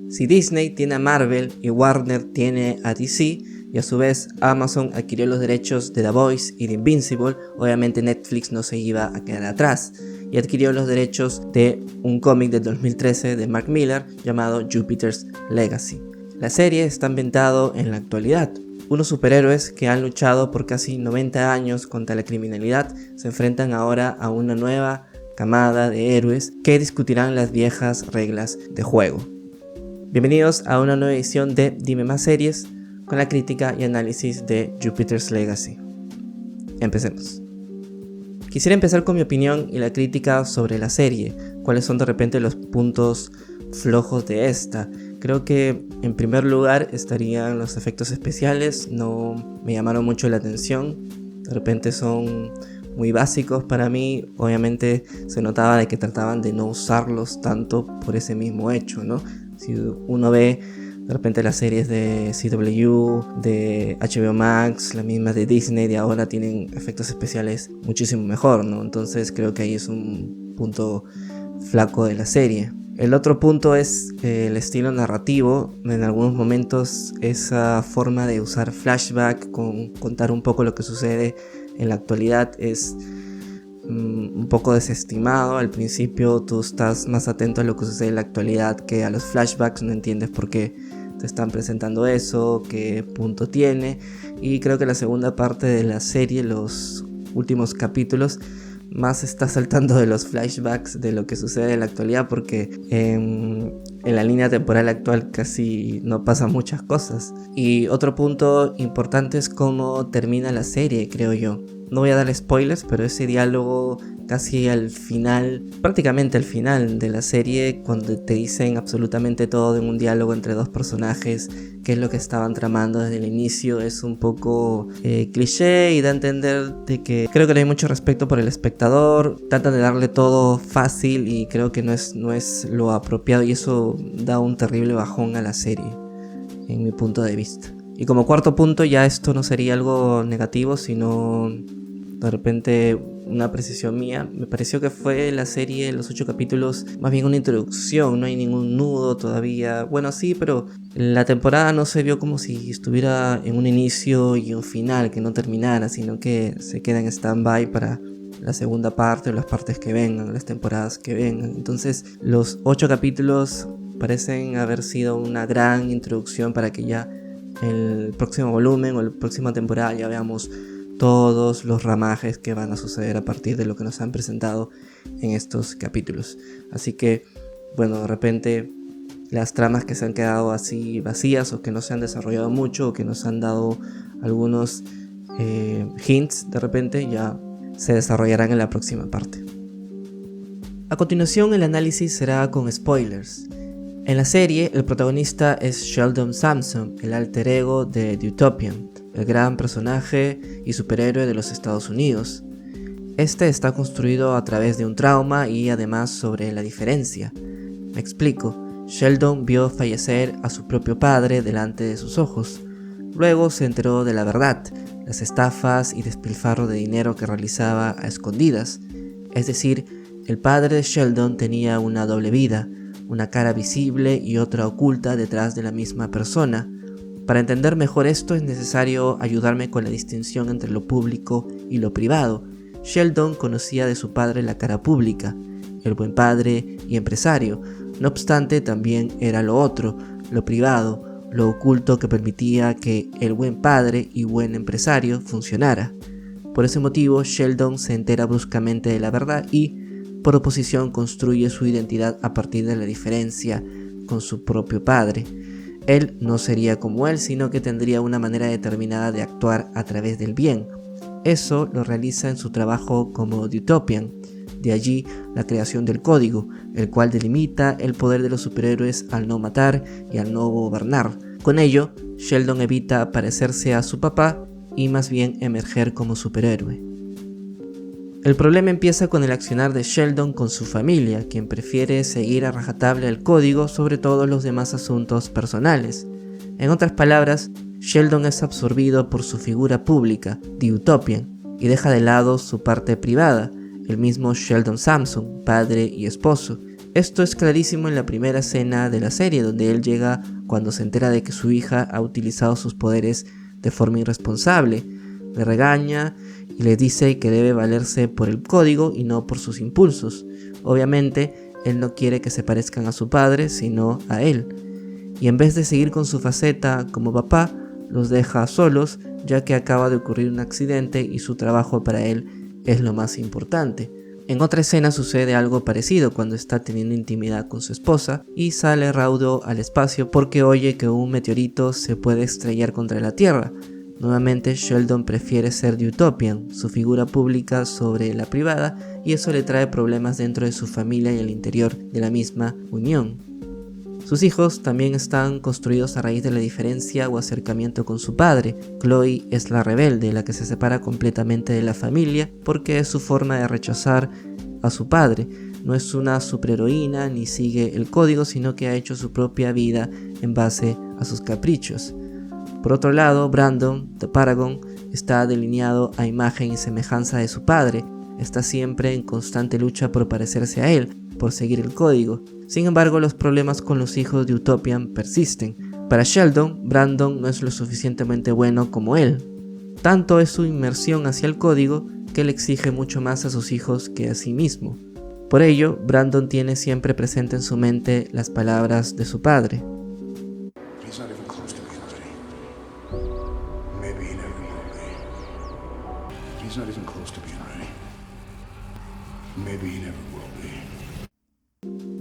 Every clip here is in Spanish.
Si Disney tiene a Marvel y Warner tiene a DC, y a su vez Amazon adquirió los derechos de The Boys y de Invincible, obviamente Netflix no se iba a quedar atrás y adquirió los derechos de un cómic del 2013 de Mark Millar llamado Jupiter's Legacy. La serie está ambientada en la actualidad. Unos superhéroes que han luchado por casi 90 años contra la criminalidad se enfrentan ahora a una nueva camada de héroes que discutirán las viejas reglas de juego. Bienvenidos a una nueva edición de Dime Más Series, con la crítica y análisis de Jupiter's Legacy. Empecemos. Quisiera empezar con mi opinión y la crítica sobre la serie, cuáles son de repente los puntos flojos de esta. Creo que en primer lugar estarían los efectos especiales, no me llamaron mucho la atención, de repente son muy básicos para mí, obviamente se notaba de que trataban de no usarlos tanto por ese mismo hecho, ¿no? Si uno ve de repente las series de CW, de HBO Max, las mismas de Disney de ahora tienen efectos especiales muchísimo mejor, ¿no? Entonces creo que ahí es un punto flaco de la serie. El otro punto es el estilo narrativo. En algunos momentos esa forma de usar flashback con contar un poco lo que sucede en la actualidad es un poco desestimado. Al principio tú estás más atento a lo que sucede en la actualidad que a los flashbacks, no entiendes por qué te están presentando eso, qué punto tiene, y creo que la segunda parte de la serie, los últimos capítulos, más está saltando de los flashbacks de lo que sucede en la actualidad, porque en la línea temporal actual casi no pasan muchas cosas. Y otro punto importante es cómo termina la serie, creo yo. No voy a dar spoilers, pero ese diálogo casi al final, prácticamente al final de la serie, cuando te dicen absolutamente todo en un diálogo entre dos personajes, qué es lo que estaban tramando desde el inicio, es un poco cliché y da a entender de que creo que no hay mucho respeto por el espectador, tratan de darle todo fácil y creo que no es lo apropiado, y eso da un terrible bajón a la serie, en mi punto de vista. Y como cuarto punto, ya esto no sería algo negativo, sino de repente una precisión mía. Me pareció que fue la serie, los 8 capítulos, más bien una introducción, no hay ningún nudo todavía. Bueno, sí, pero la temporada no se vio como si estuviera en un inicio y un final, que no terminara, sino que se queda en stand-by para la segunda parte o las partes que vengan, las temporadas que vengan. Entonces los 8 capítulos parecen haber sido una gran introducción para que ya el próximo volumen o la próxima temporada ya veamos todos los ramajes que van a suceder a partir de lo que nos han presentado en estos capítulos. Así que, bueno, de repente las tramas que se han quedado así vacías o que no se han desarrollado mucho o que nos han dado algunos hints, de repente ya se desarrollarán en la próxima parte. A continuación el análisis será con spoilers. En la serie, el protagonista es Sheldon Sampson, el alter ego de The Utopian, el gran personaje y superhéroe de los Estados Unidos. Este está construido a través de un trauma y además sobre la diferencia. Me explico, Sheldon vio fallecer a su propio padre delante de sus ojos. Luego se enteró de la verdad, las estafas y despilfarro de dinero que realizaba a escondidas. Es decir, el padre de Sheldon tenía una doble vida, una cara visible y otra oculta detrás de la misma persona. Para entender mejor esto es necesario ayudarme con la distinción entre lo público y lo privado. Sheldon conocía de su padre la cara pública, el buen padre y empresario. No obstante, también era lo otro, lo privado, lo oculto que permitía que el buen padre y buen empresario funcionara. Por ese motivo, Sheldon se entera bruscamente de la verdad y, por oposición, construye su identidad a partir de la diferencia con su propio padre. Él no sería como él, sino que tendría una manera determinada de actuar a través del bien. Eso lo realiza en su trabajo como The Utopian. De allí la creación del código, el cual delimita el poder de los superhéroes al no matar y al no gobernar. Con ello, Sheldon evita parecerse a su papá y más bien emerger como superhéroe. El problema empieza con el accionar de Sheldon con su familia, quien prefiere seguir a rajatabla el código sobre todos los demás asuntos personales. En otras palabras, Sheldon es absorbido por su figura pública, The Utopian, y deja de lado su parte privada, el mismo Sheldon Sampson, padre y esposo, Esto es clarísimo en la primera escena de la serie, donde él llega cuando se entera de que su hija ha utilizado sus poderes de forma irresponsable. Le regaña y le dice que debe valerse por el código y no por sus impulsos. Obviamente, él no quiere que se parezcan a su padre, sino a él. Y en vez de seguir con su faceta como papá, los deja solos, ya que acaba de ocurrir un accidente y su trabajo para él es lo más importante. En otra escena sucede algo parecido cuando está teniendo intimidad con su esposa y sale raudo al espacio porque oye que un meteorito se puede estrellar contra la Tierra. Nuevamente Sheldon prefiere ser de Utopian, su figura pública sobre la privada, y eso le trae problemas dentro de su familia y el interior de la misma unión. Sus hijos también están construidos a raíz de la diferencia o acercamiento con su padre. Chloe es la rebelde, la que se separa completamente de la familia porque es su forma de rechazar a su padre. No es una superheroína ni sigue el código, sino que ha hecho su propia vida en base a sus caprichos. Por otro lado, Brandon, The Paragon, está delineado a imagen y semejanza de su padre. Está siempre en constante lucha por parecerse a él, por seguir el código. Sin embargo, los problemas con los hijos de Utopian persisten. Para Sheldon, Brandon no es lo suficientemente bueno como él. Tanto es su inmersión hacia el código que le exige mucho más a sus hijos que a sí mismo. Por ello, Brandon tiene siempre presente en su mente las palabras de su padre.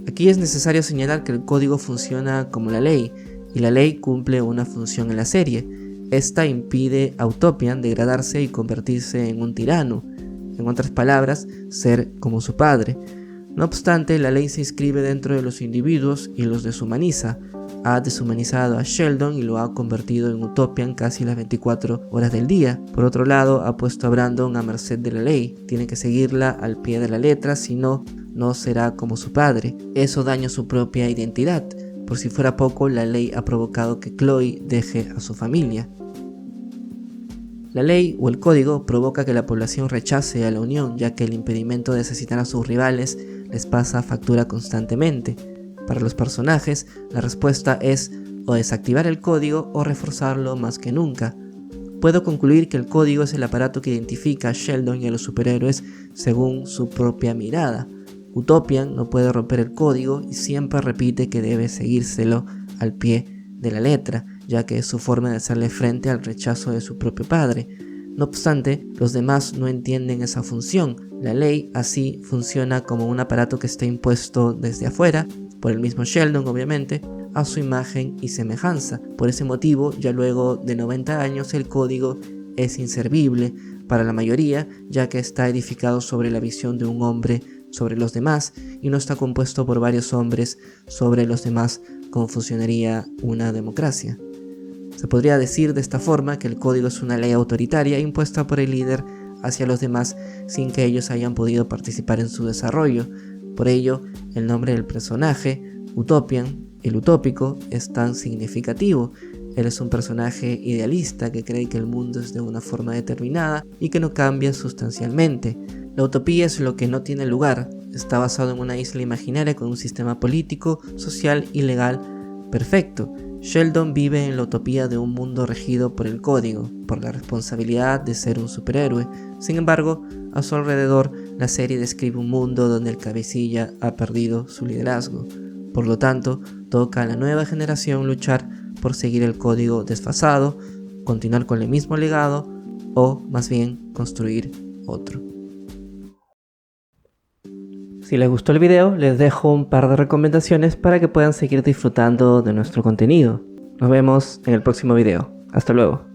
Aquí es necesario señalar que el código funciona como la ley, y la ley cumple una función en la serie. Esta impide a Utopian degradarse y convertirse en un tirano, en otras palabras, ser como su padre. No obstante, la ley se inscribe dentro de los individuos y los deshumaniza. Ha deshumanizado a Sheldon y lo ha convertido en Utopian casi las 24 horas del día. Por otro lado, ha puesto a Brandon a merced de la ley. Tiene que seguirla al pie de la letra, si no, no será como su padre. Eso daña su propia identidad. Por si fuera poco, la ley ha provocado que Chloe deje a su familia. La ley o el código provoca que la población rechace a la unión, ya que el impedimento de asesinar a sus rivales les pasa factura constantemente. Para los personajes, la respuesta es o desactivar el código o reforzarlo más que nunca. Puedo concluir que el código es el aparato que identifica a Sheldon y a los superhéroes según su propia mirada. Utopian no puede romper el código y siempre repite que debe seguírselo al pie de la letra, ya que es su forma de hacerle frente al rechazo de su propio padre. No obstante, los demás no entienden esa función. La ley así funciona como un aparato que está impuesto desde afuera, por el mismo Sheldon obviamente, a su imagen y semejanza. Por ese motivo, ya luego de 90 años, el código es inservible para la mayoría, ya que está edificado sobre la visión de un hombre sobre los demás y no está compuesto por varios hombres sobre los demás como funcionaría una democracia. Se podría decir de esta forma que el código es una ley autoritaria impuesta por el líder hacia los demás sin que ellos hayan podido participar en su desarrollo. Por ello, el nombre del personaje, Utopian, el utópico, es tan significativo. Él es un personaje idealista que cree que el mundo es de una forma determinada y que no cambia sustancialmente. La utopía es lo que no tiene lugar, está basado en una isla imaginaria con un sistema político, social y legal perfecto. Sheldon vive en la utopía de un mundo regido por el código, por la responsabilidad de ser un superhéroe. Sin embargo, a su alrededor, la serie describe un mundo donde el cabecilla ha perdido su liderazgo. Por lo tanto, toca a la nueva generación luchar por seguir el código desfasado, continuar con el mismo legado o, más bien, construir otro. Si les gustó el video, les dejo un par de recomendaciones para que puedan seguir disfrutando de nuestro contenido. Nos vemos en el próximo video. Hasta luego.